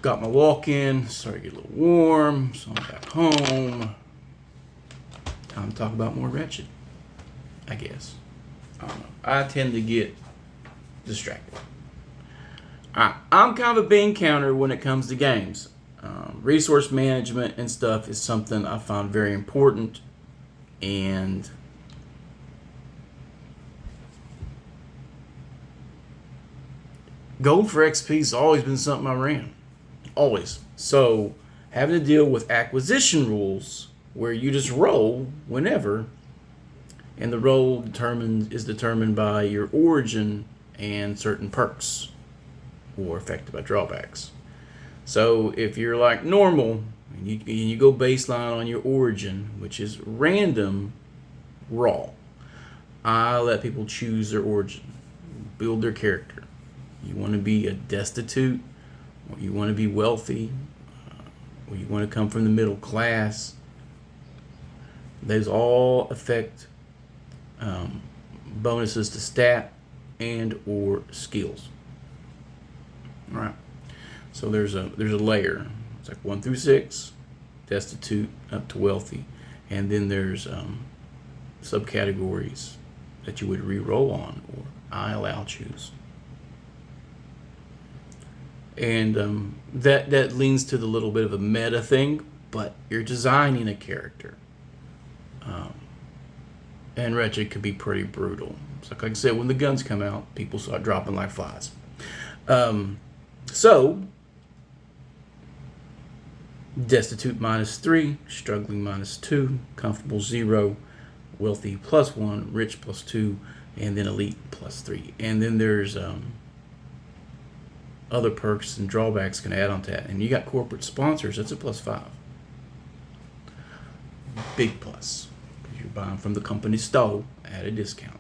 got my walk-in, started to get a little warm, so I'm back home. Time to talk about more Wretched, I guess. I don't know. I tend to get distracted. I'm kind of a bean counter when it comes to games. Resource management and stuff is something I find very important, and gold for XP has always been something I ran. Always. So having to deal with acquisition rules where you just roll whenever, and the roll is determined by your origin and certain perks or affected by drawbacks. So if you're like normal and you go baseline on your origin, which is random raw, I let people choose their origin, build their character. You want to be a destitute, or you want to be wealthy, or you want to come from the middle class. Those all affect bonuses to stat and or skills. All right. So there's a layer. It's like 1 through 6, destitute up to wealthy, and then there's subcategories that you would re-roll on, or I allow choose. And that leans to the little bit of a meta thing, but you're designing a character. And Wretched could be pretty brutal. It's like I said, when the guns come out, people start dropping like flies. So, destitute -3, struggling -2, comfortable 0, wealthy +1, rich +2, and then elite +3. And then there's other perks and drawbacks can add on to that. And you got corporate sponsors, that's a +5. Big plus. Because you're buying from the company store at a discount.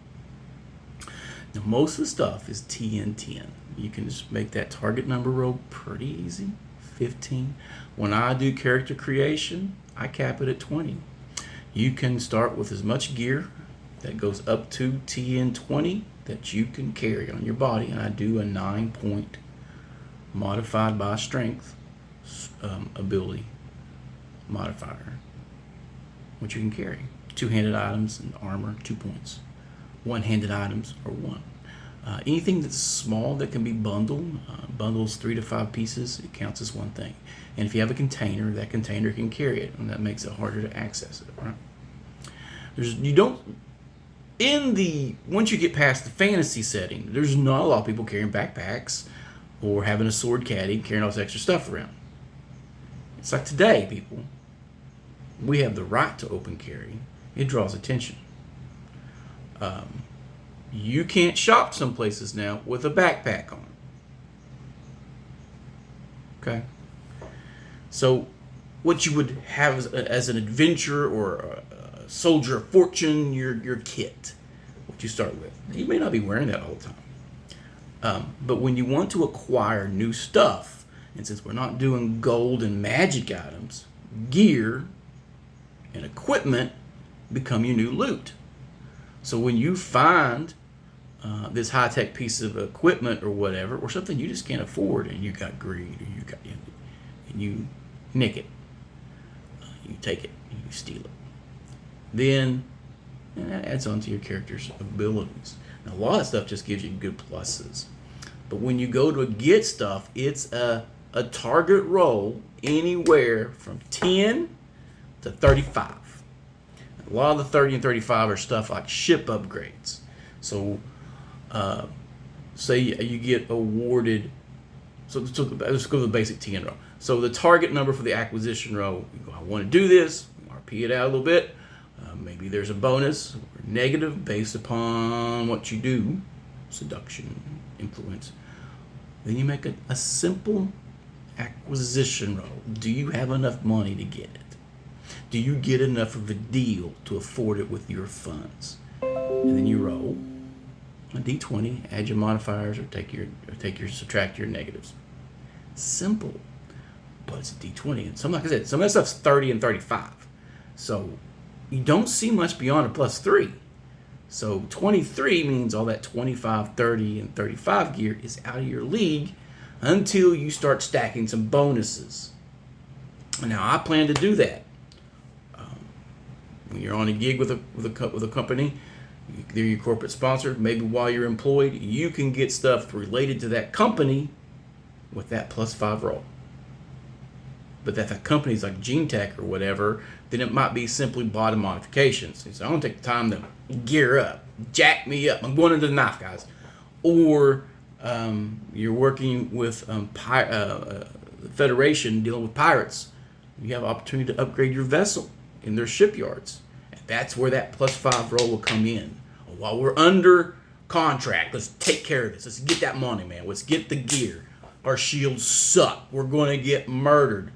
Now, most of the stuff is TN10. You can just make that target number roll pretty easy. 15. When I do character creation, I cap it at 20. You can start with as much gear that goes up to TN20 that you can carry on your body. And I do a 9-point modified by strength ability modifier, which you can carry. 2-handed items and armor, 2 points. 1-handed items are 1. Anything that's small that can be bundled, bundles 3 to 5 pieces, it counts as 1 thing. And if you have a container, that container can carry it, and that makes it harder to access it. Right? Once you get past the fantasy setting, there's not a lot of people carrying backpacks or having a sword caddy, carrying all this extra stuff around. It's like today, people. We have the right to open carry. It draws attention. You can't shop some places now with a backpack on. Okay? So, what you would have as an adventurer or a soldier of fortune, your kit, what you start with. You may not be wearing that all the time. But when you want to acquire new stuff, and since we're not doing gold and magic items, gear and equipment become your new loot. So when you find this high-tech piece of equipment or whatever, or something you just can't afford, and you got greed, or and you nick it, you take it, and you steal it, then that adds on to your character's abilities. Now, a lot of stuff just gives you good pluses. But when you go to get stuff, it's a target roll anywhere from 10 to 35. A lot of the 30 and 35 are stuff like ship upgrades. So, say you get awarded. So let's go to the basic 10 roll. So the target number for the acquisition roll, you go, I want to do this, RP it out a little bit. Maybe there's a bonus or negative based upon what you do, seduction, influence. Then you make a simple acquisition roll. Do you have enough money to get it? Do you get enough of a deal to afford it with your funds? And then you roll a d20, add your modifiers, or subtract your negatives. Simple, but it's a d20. And like I said, some of that stuff's 30 and 35. So you don't see much beyond a +3. So 23 means all that 25, 30, and 35 gear is out of your league. until you start stacking some bonuses. Now, I plan to do that. When you're on a gig with a company, they're your corporate sponsor. Maybe while you're employed, you can get stuff related to that company with that +5 roll. But if that company's like Gene Tech or whatever, then it might be simply bottom modifications. So I don't take the time to gear up, jack me up. I'm going into the knife, guys. Or you're working with the Federation dealing with pirates. You have an opportunity to upgrade your vessel in their shipyards. And that's where that +5 roll will come in. While we're under contract, let's take care of this. Let's get that money, man. Let's get the gear. Our shields suck. We're going to get murdered.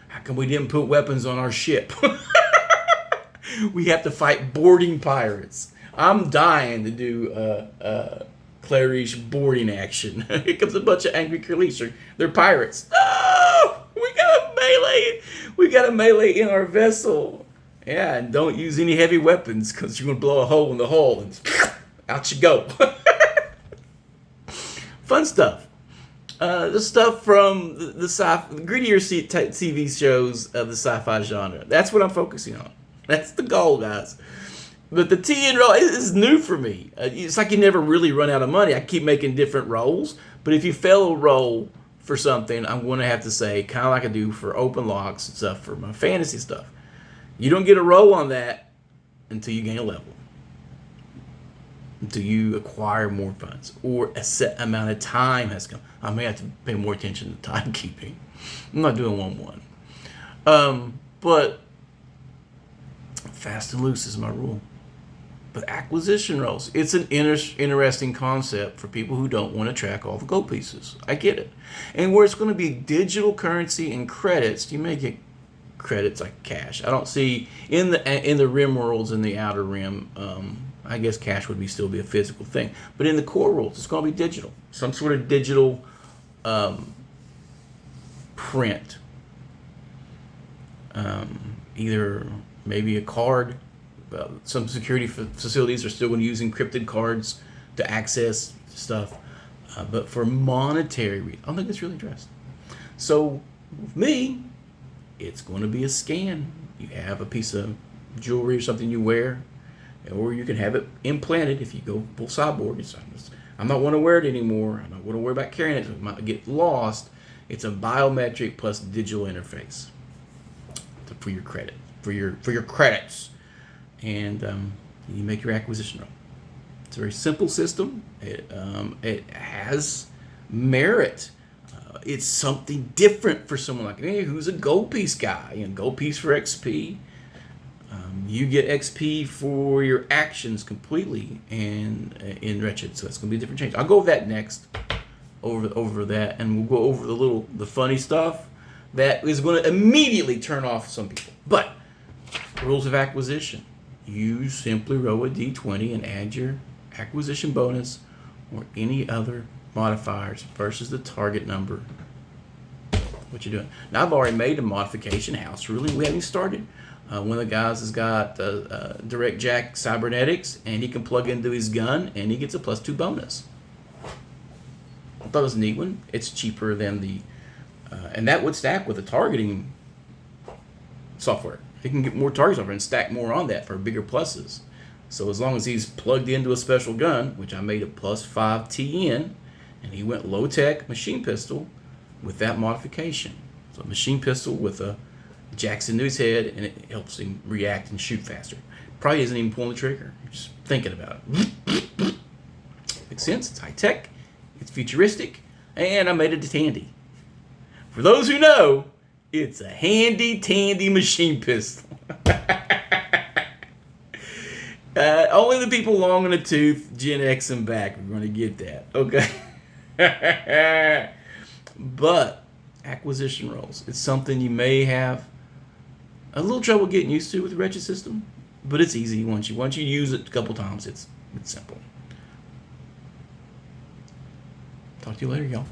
How come we didn't put weapons on our ship? We have to fight boarding pirates. I'm dying to do Clarice boarding action. Here comes a bunch of angry Clarice. They're pirates. Oh, we got a melee. We got a melee in our vessel. Yeah, and don't use any heavy weapons because you're going to blow a hole in the hull and out you go. Fun stuff. The stuff from the grittier TV shows of the sci-fi genre. That's what I'm focusing on. That's the goal, guys. But the TN roll is new for me. It's like you never really run out of money. I keep making different rolls. But if you fail a roll for something, I'm going to have to say, kind of like I do for open locks and stuff for my fantasy stuff. You don't get a roll on that until you gain a level. Until you acquire more funds. Or a set amount of time has come. I may have to pay more attention to timekeeping. I'm not doing 1-1. But fast and loose is my rule. But acquisition rolls, it's an interesting concept for people who don't want to track all the gold pieces. I get it. And where it's going to be digital currency and credits, you may get credits like cash. I don't see in the rim worlds in the outer rim. I guess cash would still be a physical thing, but in the core worlds, it's going to be digital. Some sort of digital print. Either maybe a card. Some security facilities are still going to use encrypted cards to access stuff, but for monetary reasons, I don't think it's really addressed. So, with me, it's going to be a scan. You have a piece of jewelry or something you wear, or you can have it implanted if you go full cyborg. I'm not want to wear it anymore. I don't want to worry about carrying it. It might get lost. It's a biometric plus digital interface for your credit, for your credits, and you make your acquisition roll. It's a very simple system. It has merit. It's something different for someone like me who's a gold piece guy. Gold piece for XP. You get XP for your actions completely and in Wretched, so it's going to be a different change. I'll go over that next, over that, and we'll go over the funny stuff that is going to immediately turn off some people. But rules of acquisition: you simply roll a d20 and add your acquisition bonus or any other modifiers versus the target number. What you're doing. Now, I've already made a modification house ruling. We haven't started. One of the guys has got direct jack cybernetics, and he can plug into his gun, and he gets a +2 bonus. I thought it was a neat one. It's cheaper than the, and that would stack with the targeting software. He can get more target software and stack more on that for bigger pluses. So as long as he's plugged into a special gun, which I made a +5 TN, and he went low tech machine pistol with that modification. So a machine pistol with a jacks into his head, and it helps him react and shoot faster. Probably isn't even pulling the trigger. Just thinking about it. Makes sense. It's high tech. It's futuristic. And I made it handy. For those who know, it's a handy-tandy machine pistol. Only the people long in the tooth, Gen X and back, are going to get that. Okay? But acquisition rolls. It's something you may have a little trouble getting used to with the Wretched system, but it's easy once you use it a couple times. It's simple. Talk to you later, y'all.